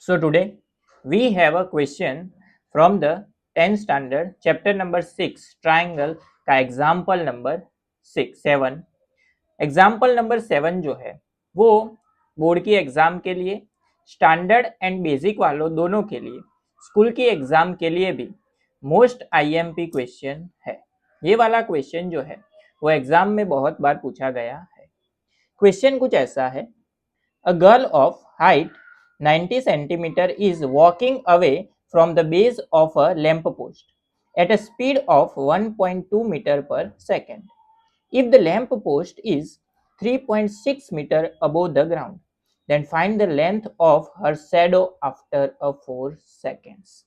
So today we have a question from the 10th standard chapter number 6 triangle का example number 7। Example number 7 जो है वो board की exam के लिए, स्टैंडर्ड एंड बेसिक वालों दोनों के लिए, स्कूल की एग्जाम के लिए भी मोस्ट आईएमपी क्वेश्चन है। ये वाला क्वेश्चन जो है वो एग्जाम में बहुत बार पूछा गया है। क्वेश्चन कुछ ऐसा है, A girl of height 90 centimeter is walking away from the base of a lamp post at a speed of 1.2 meter per second. If the lamp post is 3.6 meter above the ground, then find the length of her shadow after a 4 seconds.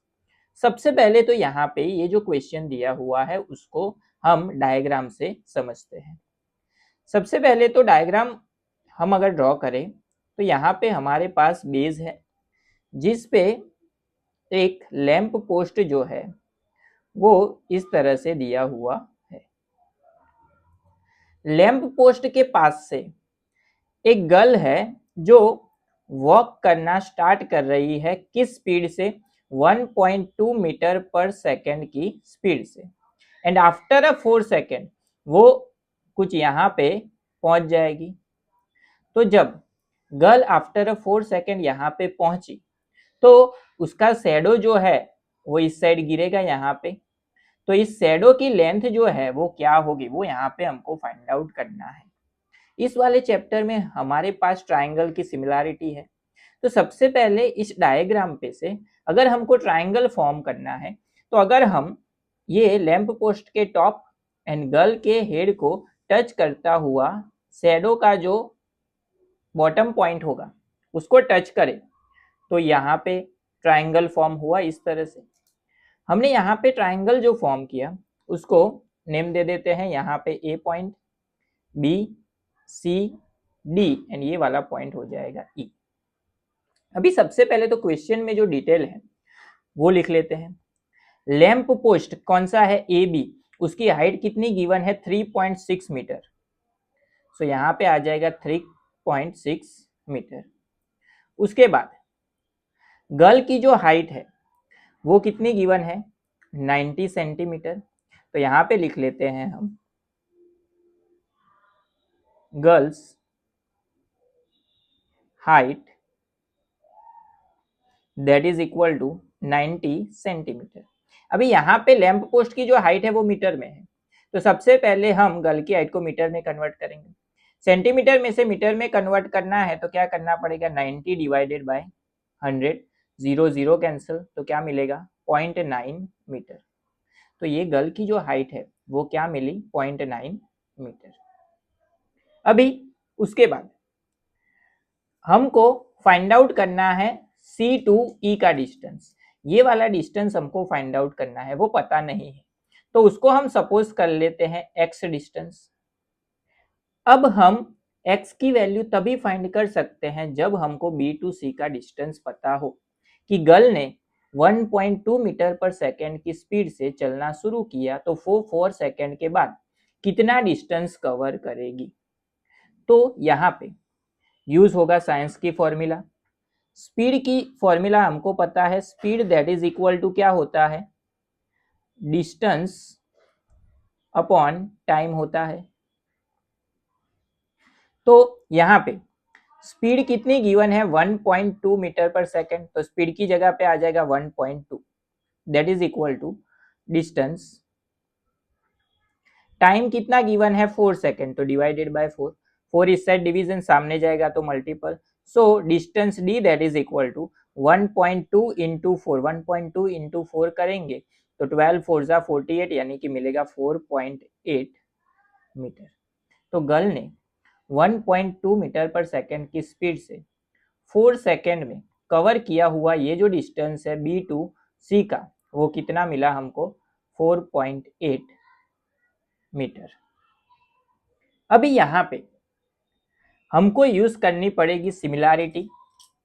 सबसे पहले तो यहाँ पे ये जो question दिया हुआ है उसको हम डायग्राम से समझते हैं। सबसे पहले तो डायग्राम हम अगर ड्रॉ करें तो यहाँ पे हमारे पास बेस है जिस पे एक लैंप पोस्ट जो है वो इस तरह से दिया हुआ है। लैंप पोस्ट के पास से एक गर्ल है जो वॉक करना स्टार्ट कर रही है, किस स्पीड से? 1.2 मीटर पर सेकेंड की स्पीड से। एंड आफ्टर अ 4 सेकेंड वो कुछ यहाँ पे पहुंच जाएगी। तो जब गर्ल आफ्टर अ 4 सेकेंड यहाँ पे पहुंची तो उसका शैडो जो है वो इस साइड गिरेगा यहाँ पे। तो इस शैडो की लेंथ जो है वो क्या होगी वो यहाँ पे हमको फाइंड आउट करना है। इस वाले चैप्टर में हमारे पास ट्राइंगल की सिमिलैरिटी है। तो सबसे पहले इस डायग्राम पे से अगर हमको ट्राइंगल फॉर्म करना है तो अगर हम ये लैंप पोस्ट के टॉप एंड गर्ल के हेड को टच करता हुआ शैडो का जो बॉटम पॉइंट होगा उसको टच करें तो यहाँ पे ट्राइंगल फॉर्म हुआ। इस तरह से हमने यहाँ पे ट्राइंगल जो फॉर्म किया उसको नेम दे देते हैं, यहाँ पे A point, B, C, D and ये वाला पॉइंट हो जाएगा ई। अभी सबसे पहले तो क्वेश्चन में जो डिटेल है वो लिख लेते हैं। लैंप पोस्ट कौन सा है? A B. उसकी हाइट कितनी गिवन है? 3.6 मीटर। सो यहाँ पे आ जाएगा 3.6 मीटर। उसके बाद गर्ल की जो हाइट है वो कितनी गिवन है? 90 सेंटीमीटर। तो यहाँ पे लिख लेते हैं हम girls height that is equal to 90 centimetre. अभी यहाँ पे लैंप पोस्ट की जो हाइट है वो मीटर में है, तो सबसे पहले हम गर्ल की हाइट को मीटर में कन्वर्ट करेंगे। सेंटीमीटर में से मीटर में कन्वर्ट करना है तो क्या करना पड़ेगा? 90 डिवाइडेड बाय 100, 0 0 कैंसिल, तो क्या मिलेगा? 0.9 मीटर। तो ये गर्ल की जो हाइट है वो क्या मिली? 0.9 मीटर। अभी उसके बाद हमको फाइंड आउट करना है C टू E का डिस्टेंस। ये वाला डिस्टेंस हमको फाइंड आउट करना है, वो पता नहीं है तो उसको हम सपोज कर लेते हैं x डिस्टेंस। अब हम x की वैल्यू तभी फाइंड कर सकते हैं जब हमको B टू C का डिस्टेंस पता हो कि गर्ल ने 1.2 मीटर पर सेकेंड की स्पीड से चलना शुरू किया तो 4 सेकेंड के बाद कितना डिस्टेंस कवर करेगी। तो यहाँ पे यूज होगा साइंस की फॉर्मूला। स्पीड की फॉर्मूला हमको पता है, speed that is equal to क्या होता है? डिस्टेंस अपॉन टाइम होता है। तो यहाँ पे स्पीड कितनी गिवन है? 1.2 मीटर पर सेकेंड। तो स्पीड की जगह पे आ जाएगा 1.2 that is equal to distance. Time कितना गिवन है? 4 सेकेंड, तो डिवाइडेड बाय 4। 4 इस साइड डिवीजन, सामने जाएगा तो multiple. So distance D that is equal to 1.2 into 4। 1.2 into 4 करेंगे तो 12 4 जा 48 यानी कि मिलेगा 4.8 मीटर। तो गर्ल ने 1.2 मीटर पर सेकेंड की स्पीड से 4 सेकेंड में कवर किया हुआ ये जो डिस्टेंस है बी टू सी का वो कितना मिला हमको? 4.8 मीटर। अभी यहाँ पे हमको यूज करनी पड़ेगी सिमिलैरिटी,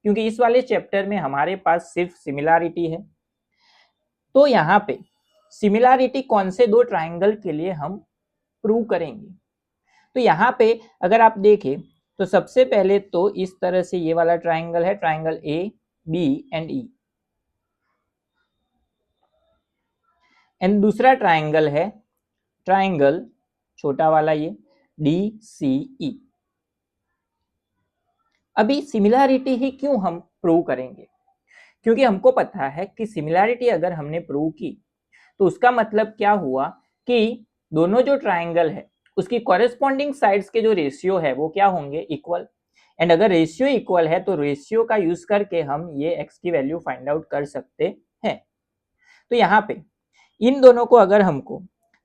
क्योंकि इस वाले चैप्टर में हमारे पास सिर्फ सिमिलैरिटी है। तो यहाँ पे सिमिलैरिटी कौन से दो ट्राइंगल के लिए हम प्रूव करेंगे? तो यहाँ पे अगर आप देखें तो सबसे पहले तो इस तरह से ये वाला ट्राइंगल है, triangle A B and E. And दूसरा ट्राइंगल है ट्राइंगल छोटा वाला ये डी सी ई। अभी सिमिलैरिटी ही क्यों हम प्रूव करेंगे, क्योंकि हमको पता है कि सिमिलैरिटी अगर हमने प्रूव की तो उसका मतलब क्या हुआ कि दोनों जो ट्राइंगल है उसकी कॉरेस्पॉन्डिंग साइड्स के जो रेशियो है वो क्या होंगे, इक्वल। एंड अगर रेशियो इक्वल है तो रेशियो का यूज करके हम ये x की वैल्यू फाइंड आउट कर सकते हैं। तो यहाँ पे इन दोनों को अगर हमको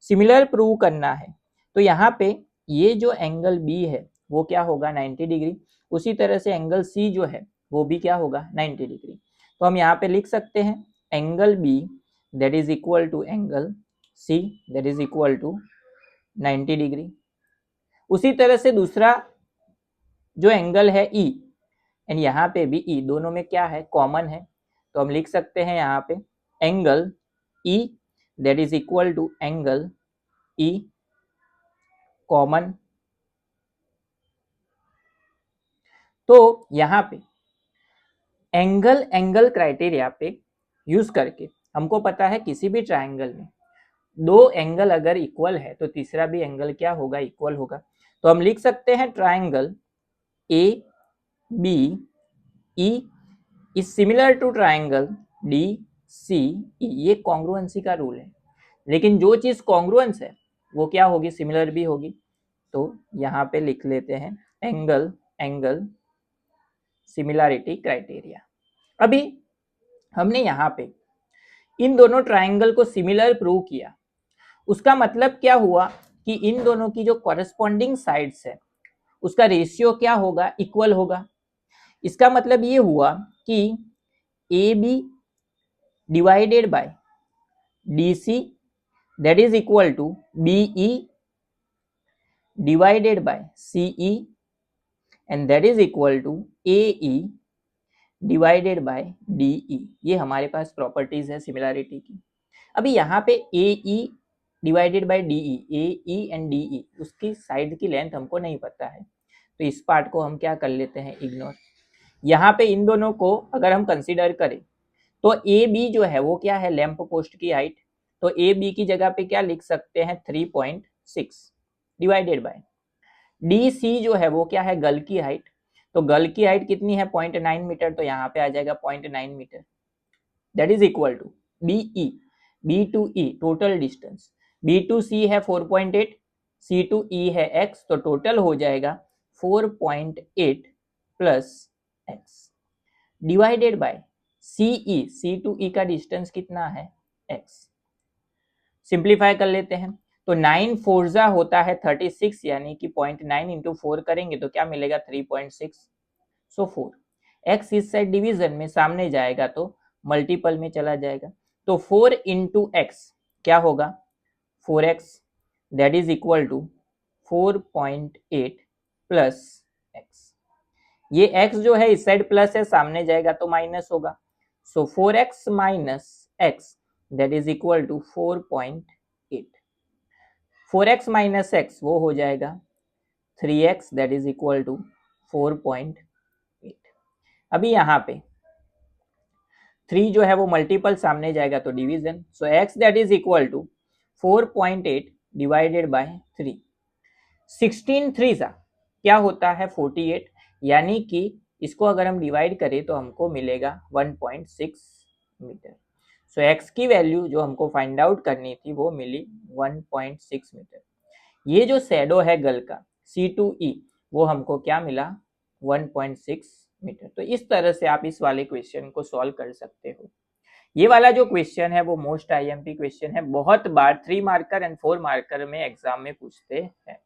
सिमिलर प्रूव करना है तो यहाँ पे ये जो एंगल B है वो क्या होगा 90 डिग्री, उसी तरह से एंगल C जो है वो भी क्या होगा 90 डिग्री। तो हम यहाँ पे लिख सकते हैं angle B that is equal to angle C that is equal to 90 degree. उसी तरह से दूसरा जो एंगल है E एंड यहाँ पे भी E, दोनों में क्या है कॉमन है, तो हम लिख सकते हैं यहाँ पे angle E that is equal to angle E common. तो यहाँ पे एंगल क्राइटेरिया पे यूज करके हमको पता है किसी भी ट्राइंगल में दो एंगल अगर इक्वल है तो तीसरा भी एंगल क्या होगा, इक्वल होगा। तो हम लिख सकते हैं triangle A B E is similar to triangle D C E. ये कॉन्ग्रुएंसी का रूल है, लेकिन जो चीज कॉन्ग्रुएंस है वो क्या होगी, सिमिलर भी होगी। तो यहाँ पे लिख लेते हैं एंगल सिमिलैरिटी क्राइटेरिया। अभी हमने यहाँ पे इन दोनों ट्राइंगल को सिमिलर प्रूव किया, उसका मतलब क्या हुआ कि इन दोनों की जो कॉरेस्पॉन्डिंग साइड्स है उसका रेशियो क्या होगा, इक्वल होगा। इसका मतलब ये हुआ कि A B divided by D C that is equal to B E divided by C E and that is equal to A E divided by D E. ये हमारे पास प्रॉपर्टीज है सिमिलैरिटी की। अभी यहाँ पे A E divided by D E, A E and D E, उसकी side की length हमको नहीं पता है, तो इस पार्ट को हम क्या कर लेते हैं, इग्नोर। यहाँ पे इन दोनों को अगर हम कंसीडर करें तो ए बी जो है वो क्या है, लैंप पोस्ट की हाइट। तो ए बी की जगह पे क्या लिख सकते हैं 3.6 डिवाइडेड बाय डी सी जो है वो क्या है, गल की हाइट। तो गल की हाइट कितनी है 0.9 मीटर, तो यहाँ पे आ जाएगा 0.9 metre. That is equal to B E, B to E total distance, B to C है 4.8, सी टू ई है x, तो टोटल हो जाएगा 4.8 plus x divided by C E, C to E का डिस्टेंस कितना है x। सिंप्लीफाई कर लेते हैं तो 9 फोर्जा होता है 36, यानी कि 0.9 इंटू 4 करेंगे तो क्या मिलेगा 3.6। सो 4 x इस साइड डिवीजन में सामने जाएगा तो मल्टीपल में चला जाएगा, तो 4 इंटू एक्स क्या होगा 4x that is equal to 4.8 plus x। ये x जो है इस साइड प्लस है, सामने जाएगा तो माइनस होगा। So 4x minus x that is equal to 4.8। 4x minus x वो हो जाएगा 3x that is equal to 4.8। अभी यहाँ पे 3 जो है वो मल्टीपल सामने जाएगा तो division, so x that is equal to 4.8 divided by 3। 16 3 सा क्या होता है 48, यानी कि इसको अगर हम डिवाइड करें तो हमको मिलेगा 1.6 मीटर। सो x की वैल्यू जो हमको फाइंड आउट करनी थी वो मिली 1.6 मीटर। ये जो शैडो है गल का C2E वो हमको क्या मिला 1.6 मीटर। तो इस तरह से आप इस वाले क्वेश्चन को सॉल्व कर सकते हो। ये वाला जो क्वेश्चन है वो मोस्ट IMP क्वेश्चन है, बहुत बार 3 मार्कर एंड 4 मार्कर में एग्जाम में पूछते हैं।